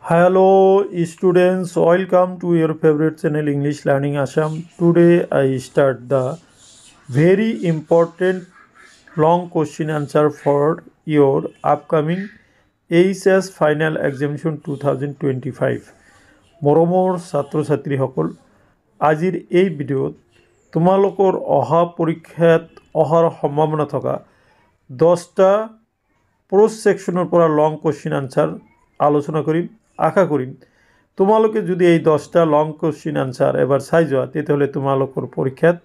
Hello students, welcome to your favorite channel English Learning Assam. Today I start the very important long question answer for your upcoming ASS Final Examination 2025. মৰমৰ ছাত্ৰ ছাত্ৰীসকল আজিৰ এই ভিডিঅ'ত তোমালোকৰ অহা পৰীক্ষাত অহাৰ সম্ভাৱনা থকা 10টা পোষ্ট সেকশনৰ পৰা লং কোশ্চিন আনসাৰ আলোচনা কৰিম। আশা কৰিম তোমালোকে যদি এই 10টা লং কোশ্চিন আনসার এবাৰ চাই যোৱা তেতিয়াহ'লে তোমালোকৰ পৰীক্ষাত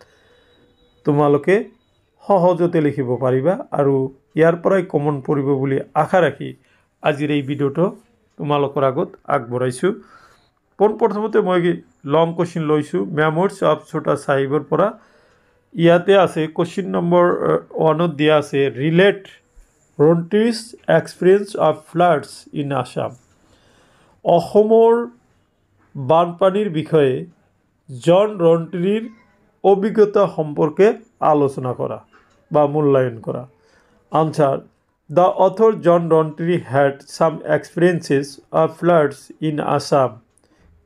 তোমালোকে সহজতে লিখিব পাৰিবা আৰু ইয়াৰ পৰাই কমন পৰিব বুলি আশা ৰাখি আজিৰ এই ভিডিঅ'টো তোমালোকৰ আগত আগবঢ়াইছোঁ। পোনপ্ৰথমতে মই লং কোশ্চিন লৈছোঁ মেমৰিজ অফ ছোটা সাহিবৰ পৰা। ইয়াতে আছে কোশ্চিন নম্বৰ 1ত দিয়া আছে relate Rowntree's experience of floods in Assam. অসমৰ বানপানীৰ বিষয়ে জন ৰণ্টিৰ অভিজ্ঞতা সম্পৰ্কে আলোচনা কৰা বা মূল্যায়ন কৰা। Answer the author John Rowntree had some experiences of floods in Assam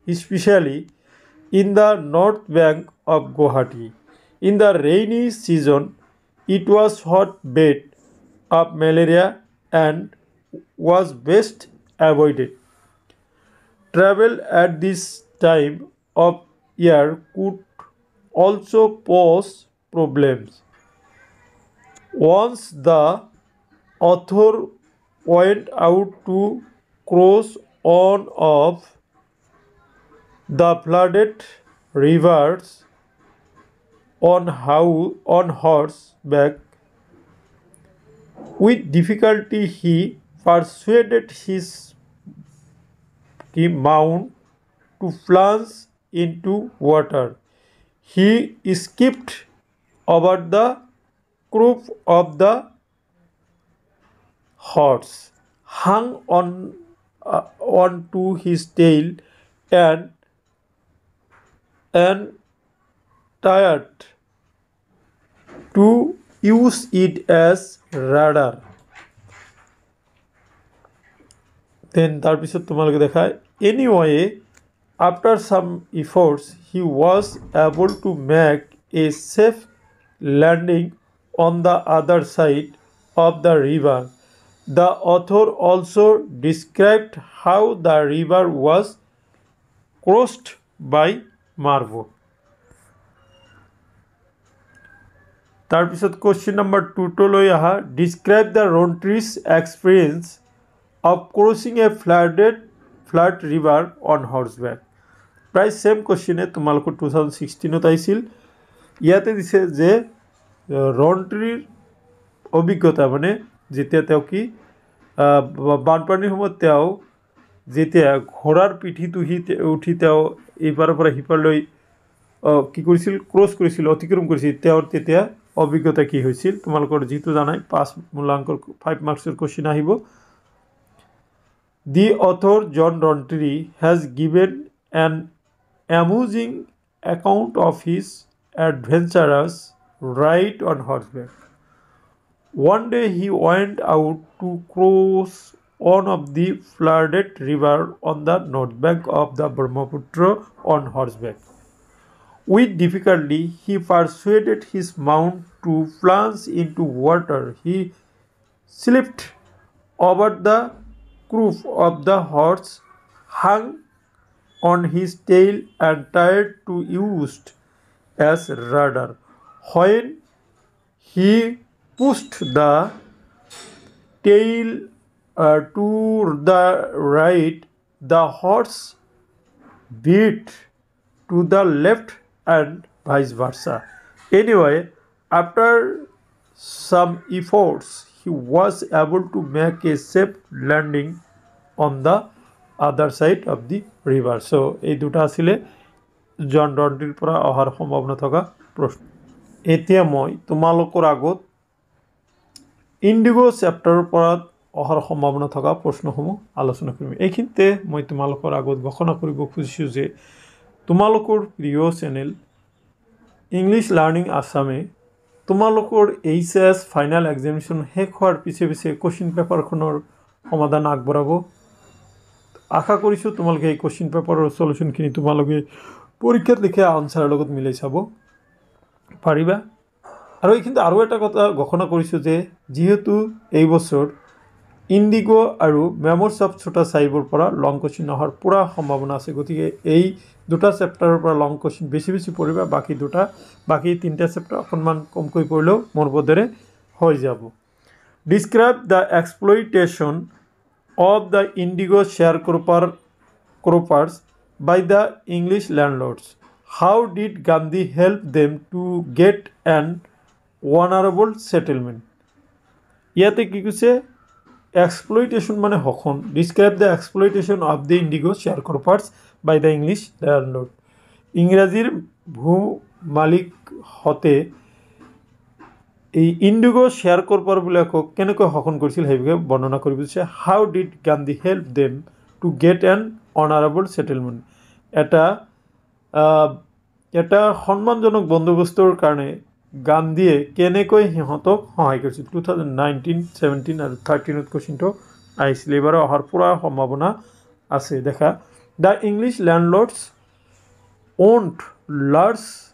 especially in the north bank of Guwahati. In the rainy season it was hotbed of malaria and was best avoided. Travel at this time of year could also pose problems. Once the author went out to cross one of the flooded rivers on horseback. With difficulty he persuaded his mount to plunge into water. He skipped over the croup of the horse, hung on to his tail and tired to use it as rudder. Then tarpisot tomalke dekhai anyway after some efforts he was able to make a safe landing on the other side of the river. The author also described how the river was crossed by marble. তাৰপিছত question number 2 লৈ আহা describe the Rowntree's experience of crossing a flood river on horseback. প্ৰায় same কোশ্চিনে তোমালোকৰ 2016ত আহিছিল। ইয়াতে দিছে যে ৰণ্ট্ৰিৰ অভিজ্ঞতা মানে যেতিয়া তেওঁ কি বানপানীৰ সময়ত তেওঁ যেতিয়া ঘোঁৰাৰ পিঠিত উঠি তেওঁ এইপাৰৰ পৰা সিপাৰলৈ কি কৰিছিল ক্ৰছ কৰিছিল অতিক্ৰম কৰিছিল তেওঁৰ তেতিয়া অভিজ্ঞতা কি হৈছিল তোমালোকৰ যেটো জানাই 5 মূল্যাংকৰ 5 মার্কসৰ কোশ্চিন আহিব। The author John Rontri has given an amusing account of his adventurous ride on horseback. One day he went out to cross one of the flooded river on the north bank of the Brahmaputra on horseback. With difficulty he persuaded his mount to plunge into water. He slipped over the croup of the horse, hung on his tail and tried to use as rudder. When he pushed the tail to the right, the horse beat to the left and vice versa. Anyway, after some efforts, he was able to make a safe landing on the other side of the river. So, এই দুটা আছিলে জন ৰণ্ট্ৰিৰ পৰা অহাৰ সম্ভাৱনা থকা প্ৰশ্ন। এতিয়া মই তোমালোকৰ আগত ইণ্ডিগো চেপ্টাৰৰ পৰা অহাৰ সম্ভাৱনা থকা প্ৰশ্নসমূহ আলোচনা কৰিম। এইখিনিতে মই তোমালোকৰ আগত ঘোষণা কৰিব খুজিছোঁ যে তোমালোকৰ প্ৰিয় চেনেল ইংলিছ লাৰ্নিং আসামে তোমালোকৰ এইচএস ফাইনাল এক্সামিনেশ্যন শেষ হোৱাৰ পিছে পিছে কোশ্চিন পেপাৰখনৰ সমাধান আগবঢ়াব আশা কৰিছোঁ তোমালোকে এই কুৱেশ্যন পেপাৰৰ সলিউশ্যনখিনি তোমালোকে পৰীক্ষাত লিখা আনচাৰৰ লগত মিলাই চাব পাৰিবা আৰু এইখিনিতে আৰু এটা কথা ঘোষণা কৰিছোঁ যে যেহেতু এই বছৰ ইণ্ডিগো আৰু মেম'ৰিজ অফ ছোটা সাহিবৰ পৰা লং কুৱেশ্যন অহাৰ পুৰা সম্ভাৱনা আছে গতিকে এই দুটা চেপ্টাৰৰ পৰা লং কুৱেশ্যন বেছি পঢ়িবা বাকী তিনিটা চেপ্টাৰ অকণমান কমকৈ পঢ়িলেও মোৰ বোধেৰে হৈ যাব describe the exploitation of the indigo sharecroppers by the English landlords. How did Gandhi help them to get an honorable settlement? ইয়াতে কি কৈছে exploitation মানে শোষণ describe the exploitation of the indigo sharecroppers by the English landlord ইংৰাজীৰ ভূ মালিক হতে এই IndiGo share কৰপাৰবিলাকক কেনেকৈ শোষণ কৰিছিল সেই বিষয়ে বৰ্ণনা কৰিব বিচাৰিছে how did Gandhi help them to get N honourable settlement এটা সন্মানজনক বন্দোবস্তৰ কাৰণে গান্ধীয়ে কেনেকৈ সিহঁতক সহায় কৰিছিল 2019-17 আৰু 13ত কুৱেশ্যনটো আহিছিল এইবাৰ অহাৰ পুৰা সম্ভাৱনা আছে দেখা the English landlords owned large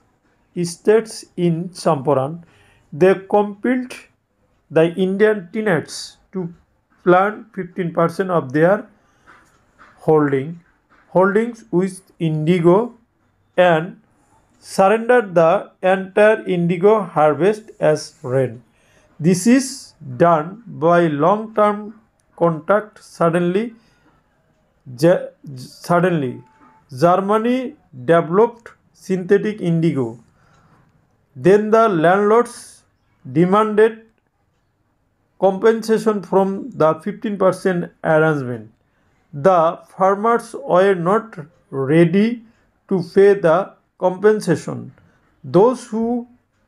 estates in Champaran. They compelled the Indian tenants to plant 15% of their holdings with indigo and surrender the entire indigo harvest as rent. This is done by long-term contract. Suddenly, Germany developed synthetic indigo. Then the landlords demanded compensation from the 15% arrangement. The farmers were not ready to pay the compensation. Those who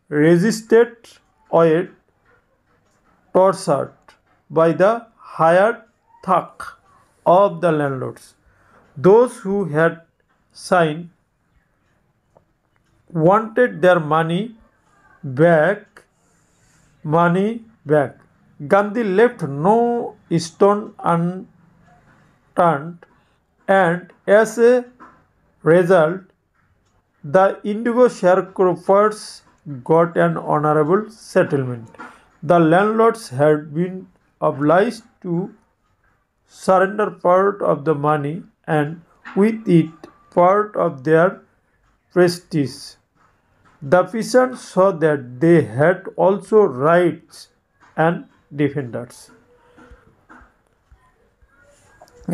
resisted were tortured by the hired thug of the landlords. Those who had signed wanted their money back. Gandhi left no stone unturned, and as a result, the indigo sharecroppers got an honorable settlement. The landlords had been obliged to surrender part of the money and with it part of their prestige. The peasants saw that they had also rights and defenders.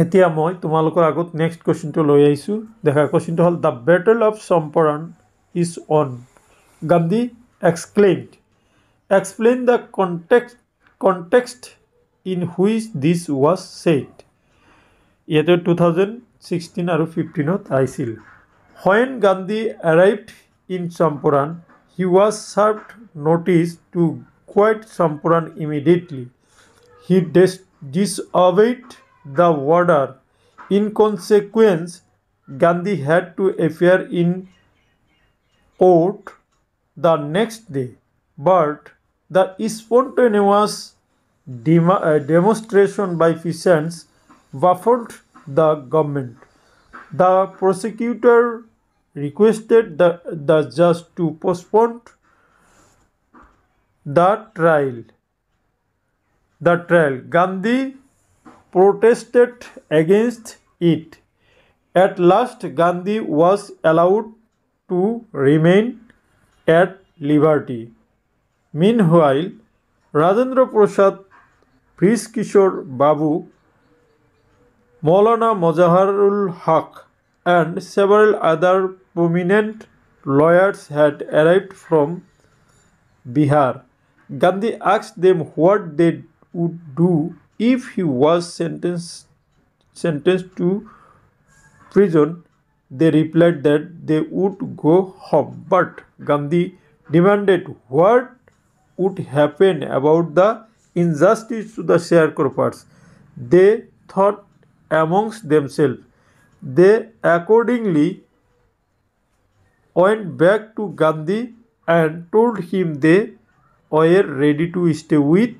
এতিয়া মই তোমালোকৰ আগত next কুৱেশ্যনটো লৈ আহিছোঁ দেখা কুৱেশ্যনটো হ'ল the battle of Champaran is on Gandhi explain the context in which দিছ was said ইয়াতে 2016 আৰু 15ত আহিছিল When Gandhi arrived in Champaran, he was served notice to quit Champaran immediately. He disobeyed the order. In consequence, Gandhi had to appear in court the next day. But the spontaneous demonstration by peasants baffled the government. The prosecutor requested the judge to postpone the trial. Gandhi protested against it. At last, Gandhi was allowed to remain at liberty. Meanwhile, Rajendra Prasad, Vrish Kishore Babu, Maulana Mozaharul Haq and several other prominent lawyers had arrived from Bihar. Gandhi asked them what they would do if he was sentenced to prison. They replied that they would go home. But Gandhi demanded what would happen about the injustice to the sharecroppers. They thought amongst themselves. They accordingly went back to Gandhi and told him they were ready to stay with.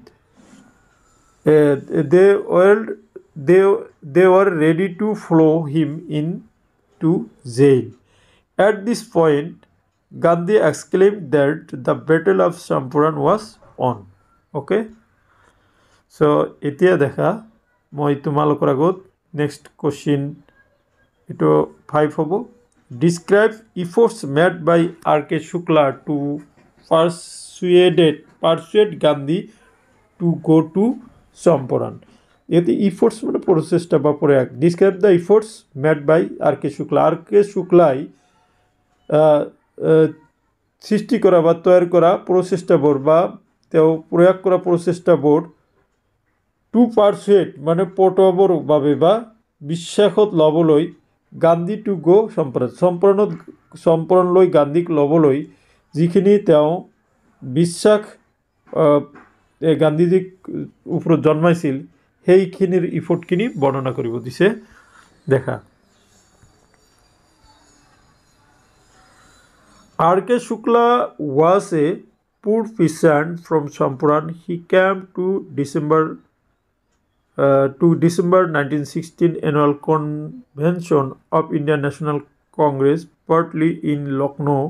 They were they, they were ready to follow him into jail. At this point, Gandhi exclaimed that the Battle of Champaran was on. Okay? So, এতিয়া দেখা মই তোমালোকৰ আগত next question এটো 5 হ'ব. Describe efforts made by R.K. Shukla to persuade Gandhi to go to Champaran. এতে efforts মানে প্রচেষ্টা বা প্রয়াস. Describe the efforts made by R.K. Shukla. R.K. শুক্লাই সৃষ্টি করা বা তৈরি করা প্রচেষ্টাবোৰ বা তেওঁ প্ৰয়াস কৰা প্ৰচেষ্টাবোৰ টু পাৰ্চুৱেট মানে পটোৱাবৰ বাবে বা বিশ্বাসত ল'বলৈ গান্ধী টু গো চম্পৰণলৈ গান্ধীক ল'বলৈ যিখিনি তেওঁ বিশ্বাস গান্ধীজীক ওপৰত জন্মাইছিল সেইখিনিৰ ইফৰ্টখিনি বৰ্ণনা কৰিব দিছে দেখা R.K. Shukla was a poor peasant from Champaran. He came to December 1916 annual convention of Indian National Congress, partly in Lucknow,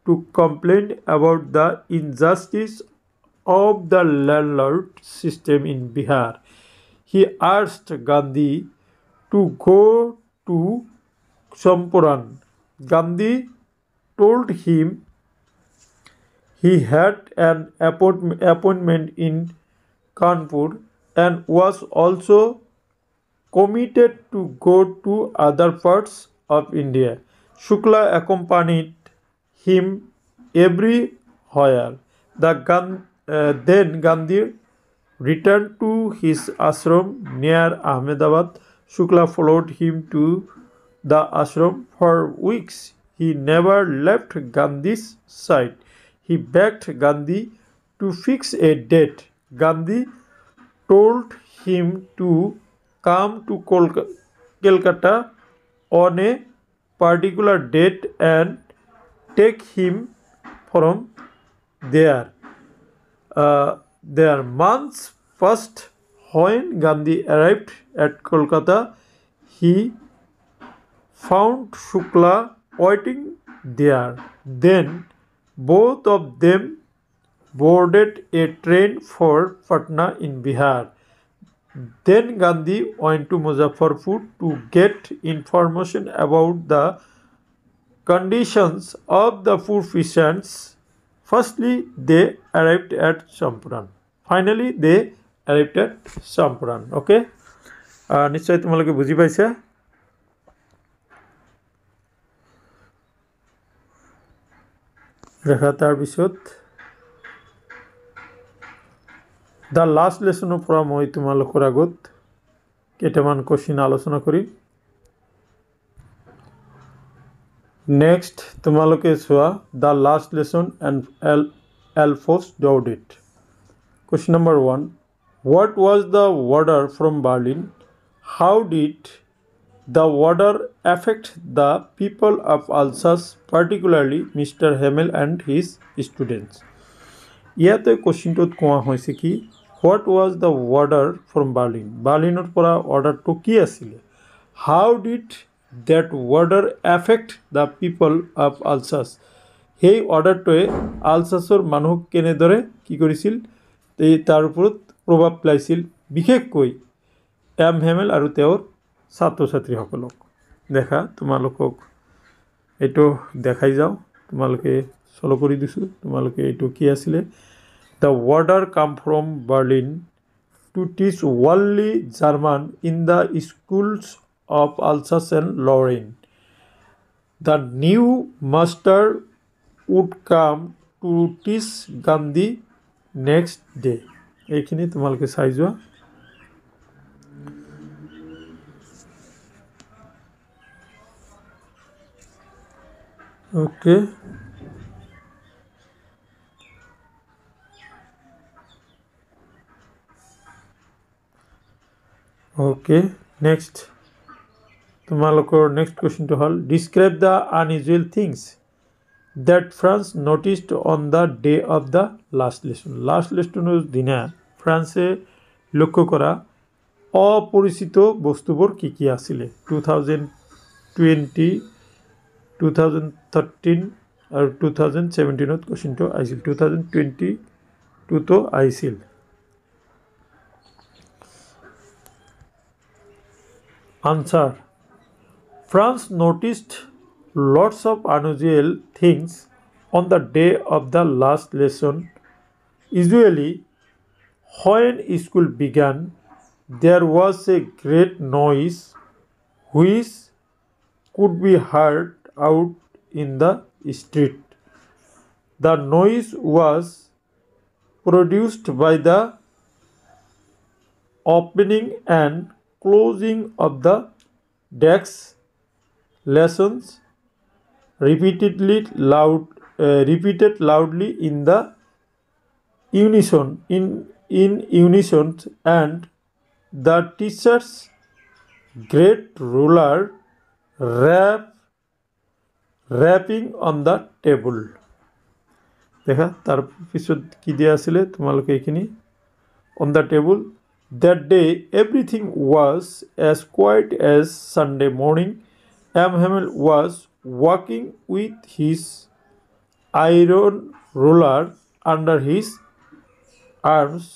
to complain about the injustice of the landlord system in Bihar. He asked Gandhi to go to Champaran. Gandhi told him he had an appointment in Kanpur and was also committed to go to other parts of India. Shukla accompanied him everywhere. Then Gandhi returned to his ashram near Ahmedabad. Shukla followed him to the ashram for weeks. He never left Gandhi's side. He begged Gandhi to fix a date. Gandhi told him to come to Calcutta on a particular date and take him from there. There months passed. When Gandhi arrived at Kolkata, he found Shukla waiting there. Then both of them boarded a train for Patna in Bihar. Then Gandhi went to Muzaffarpur to get information about the conditions of the poor peasants. Firstly, they arrived at Champaran. Finally, they arrived at Champaran. Okay? নিশ্চয় তোমালোকে বুজি পাইছা দেখা তাৰপিছত the last লেসনৰ পৰা মই তোমালোকৰ আগত কেইটামান কোশ্চিন আলোচনা কৰিম নেক্সট তোমালোকে চোৱা দ্য লাষ্ট লেসন এণ্ড এলফোস ডাউডেট question number 1 What was the order from Berlin? How did the order affect the people of Alsace, particularly Mr. Hamel and his students? ইয়াতে কোশ্চিনটোত কোৱা হৈছে কি What was the order from Berlin? Berlinৰ পৰা অৰ্ডাৰটো কি আছিল? How did that order affect the people of Alsace? সেই অৰ্ডাৰটোৱে আলসাছৰ মানুহক কেনেদৰে কি কৰিছিল তাৰ ওপৰত প্ৰভাৱ পেলাইছিল বিশেষকৈ এম হেমেল আৰু তেওঁৰ ছাত্ৰ ছাত্ৰীসকলক দেখা তোমালোকক এইটো দেখাই যাওঁ তোমালোকে সলো কৰি দিছোঁ তোমালোকে এইটো কি আছিলে The order come from Berlin to teach only German in the schools of Alsace and Lorraine. The new master would come to teach Gandhi next day. এইখিনি তোমালোকে চাই যোৱা ওকে Okay, next. তোমালোকৰ next question to hall. Describe the unusual things that France noticed on the day of the last lesson. Last lesson দিনা ফ্রান্সে লক্ষ্য করা অপরিচিত বস্তুবোৰ কি কি আছিলে 2020 2013 আৰু 2017 কোৱেশ্চনটো আহিছিল 2022 তো আহিছিল answer France noticed lots of unusual things on the day of the last lesson. Usually, when school began, there was a great noise which could be heard out in the street. The noise was produced by the opening and closing of the desks, lessons repeated loudly in the unison and the teacher's great ruler rapping on the table. দেখা তার পিছত কি দিয়া আছিলে তোমালোকে এইখিনি on the table. That day everything was as quiet as Sunday morning. M. Hamel was walking with his iron ruler under his arms.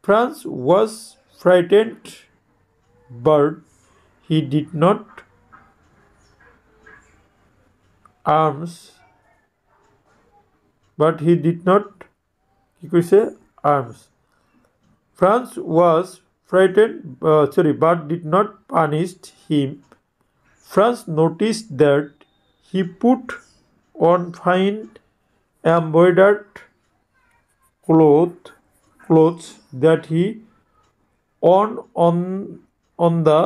Franz was frightened, but he did not arms. Franz was frightened, but did not punish him. Franz noticed that he put on fine embroidered clothes that he on the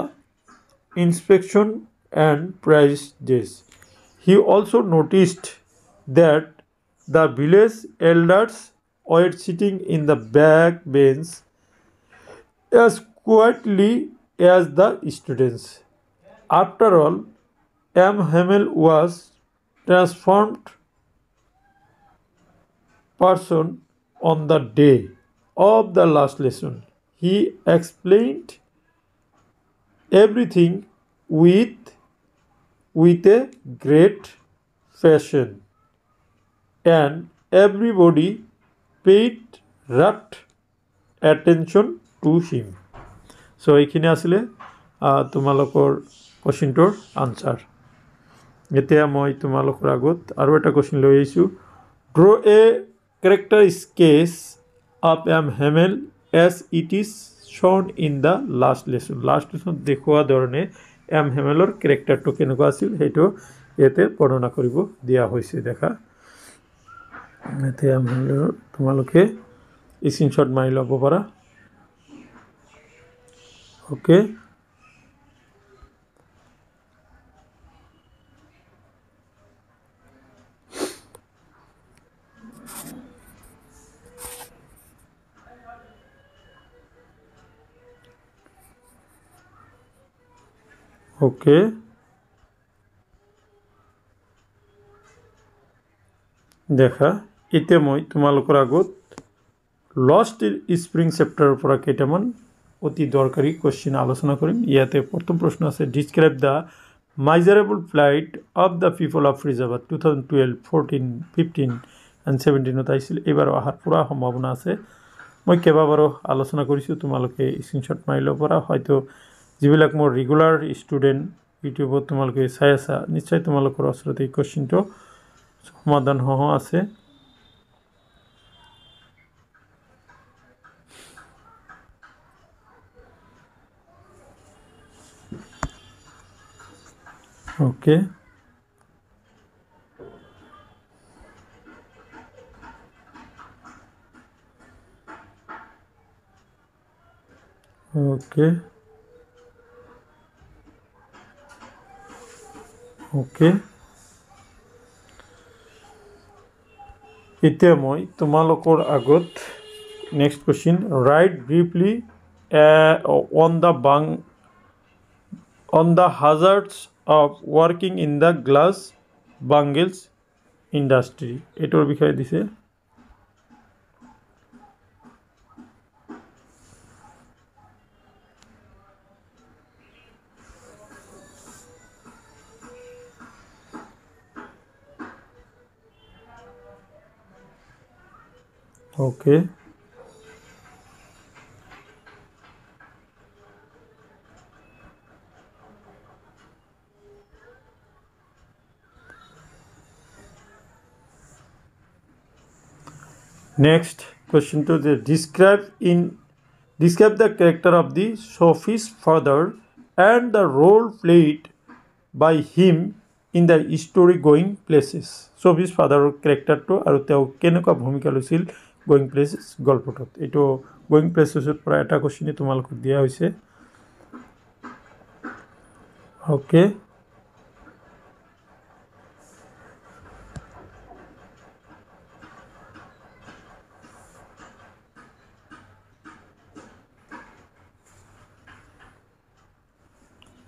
inspection and prize days. He also noticed that the village elders were sitting in the back bench as quietly as the students. After all, M. Hamel was transformed person on the day of the last lesson. He explained everything with a great passion, and everybody paid rapt attention to him. So এইখিনি আছিলে তোমালোকৰ কোৱেশ্চনটোৰ answer এতিয়া মই তোমালোকৰ আগত আৰু এটা question লৈ আহিছো draw a character sketch of M. Hamel as it is shown in the last lesson দেখুওৱা ধৰণে M. Hamelৰ ক্যাৰেক্টাৰটো কেনেকুৱা আছিল সেইটো ইয়াতে বৰ্ণনা কৰিব দিয়া হৈছে দেখা এতিয়া তোমালোকে স্ক্ৰিনশ্বট মাৰি ল'ব পাৰা ওকে ওকে দেখা এতিয়া মই তোমালোকৰ আগত লষ্ট স্প্ৰিং চেপ্টাৰৰ পৰা কেইটামান অতি দৰকাৰী কোৱেশ্চন আলোচনা কৰিম ইয়াতে প্ৰথম প্ৰশ্ন আছে ডিসক্ৰাইব দা miserable plight of the people of Rizabad 2012 14 15 and 17 আহিছিল এবাৰ আহাৰ পুৰা সম্ভাৱনা আছে মই কেইবাবাৰো আলোচনা কৰিছো তোমালোকে স্ক্ৰিনশ্বট মাৰি ল'ব পৰা হয়তো যিবিলাক মোৰ ৰেগুলাৰ ষ্টুডেন্ট ইউটিউবত তোমালোকে চাই আছা নিশ্চয় তোমালোকৰ ওচৰত এই কোৱেশ্চনটো সমাধান আছে Okay. Okay. Okay. এতিয়া মই তোমালোকৰ আগত next question write briefly on the hazards of working in the glass bangles industry এটার বিষয় দিছে Okay. Next question to the describe the character of the Sophie's father and the role played by him in the story going places. Sophie's father character to আৰু তেওঁ কেনেকুৱা ভূমিকা লৈছিল going places গল্পটোত এইটো going places পৰা এটা question তোমালোকক দিয়া হৈছে ওকে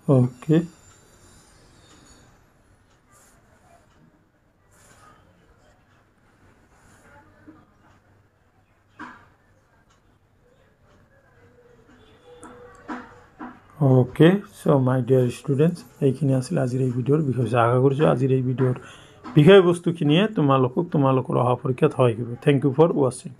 Okay. Okay, so my dear students, এইখিনি আছিল আজিৰ এই ভিডিঅ'ৰ বিষয় আশা কৰিছোঁ আজিৰ এই ভিডিঅ'ৰ বিষয়বস্তুখিনিয়ে তোমালোকৰ অহা পৰীক্ষাত সহায় কৰিব। Thank you for watching.